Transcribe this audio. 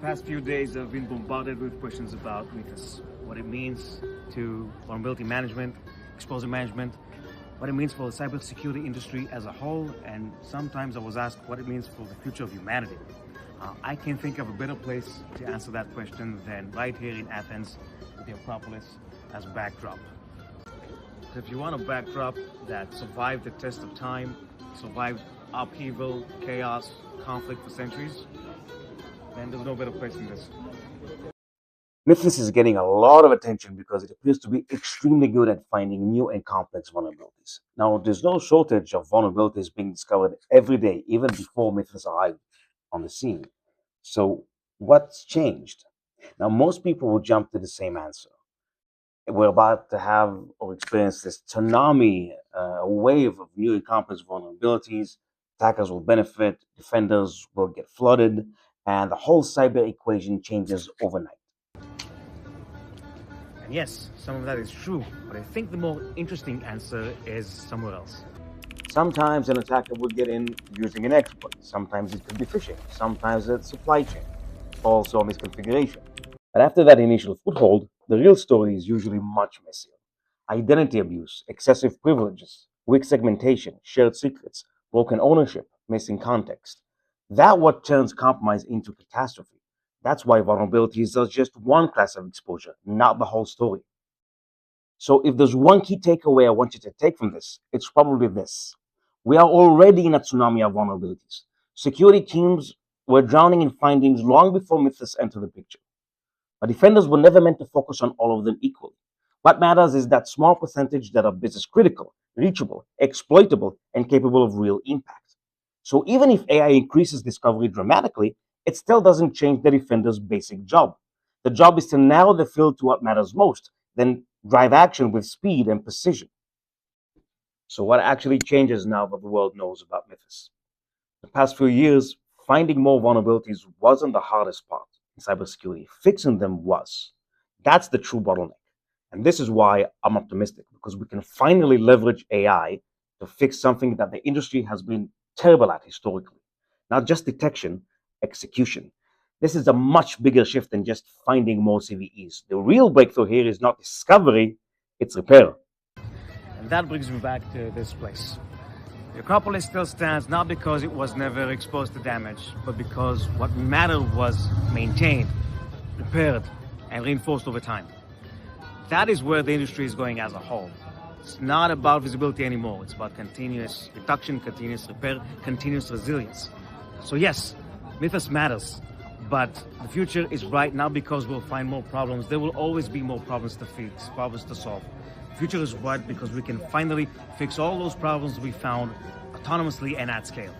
past few days I've been bombarded with questions about Mythos, what it means to vulnerability management, exposure management, what it means for the cybersecurity industry as a whole, and sometimes I was asked what it means for the future of humanity. I can't think of a better place to answer that question than right here in Athens with the Acropolis as backdrop. If you want a backdrop that survived the test of time, survived upheaval, chaos, conflict for centuries, then there's no better place than this. Mythos is getting a lot of attention because it appears to be extremely good at finding new and complex vulnerabilities. Now, there's no shortage of vulnerabilities being discovered every day, even before Mythos arrived on the scene. So, what's changed? Now, most people will jump to the same answer. We're about to have or experience this tsunami, a wave of new and complex vulnerabilities. Attackers will benefit, defenders will get flooded, and the whole cyber equation changes overnight. And yes, some of that is true, but I think the more interesting answer is somewhere else. Sometimes an attacker would get in using an exploit. Sometimes it could be phishing. Sometimes it's supply chain, also misconfiguration. But after that initial foothold, the real story is usually much messier. Identity abuse, excessive privileges, weak segmentation, shared secrets, broken ownership, missing context. That's what turns compromise into catastrophe. That's why vulnerabilities are just one class of exposure, not the whole story. So if there's one key takeaway I want you to take from this, it's probably this. We are already in a tsunami of vulnerabilities. Security teams were drowning in findings long before Mythos entered the picture. But defenders were never meant to focus on all of them equally. What matters is that small percentage that are business critical, reachable, exploitable, and capable of real impact. So even if AI increases discovery dramatically, it still doesn't change the defender's basic job. The job is to narrow the field to what matters most, then drive action with speed and precision. So what actually changes now that the world knows about Mythos? The past few years, finding more vulnerabilities wasn't the hardest part in cybersecurity. Fixing them was. That's the true bottleneck. And this is why I'm optimistic, because we can finally leverage AI to fix something that the industry has been terrible at historically. Not just detection, execution. This is a much bigger shift than just finding more CVEs. The real breakthrough here is not discovery, it's repair. And that brings me back to this place. The Acropolis still stands not because it was never exposed to damage, but because what mattered was maintained, repaired, and reinforced over time. That is where the industry is going as a whole. It's not about visibility anymore. It's about continuous reduction, continuous repair, continuous resilience. So yes, Mythos matters, but the future is right now because we'll find more problems. There will always be more problems to fix, problems to solve. The future is right because we can finally fix all those problems we found autonomously and at scale.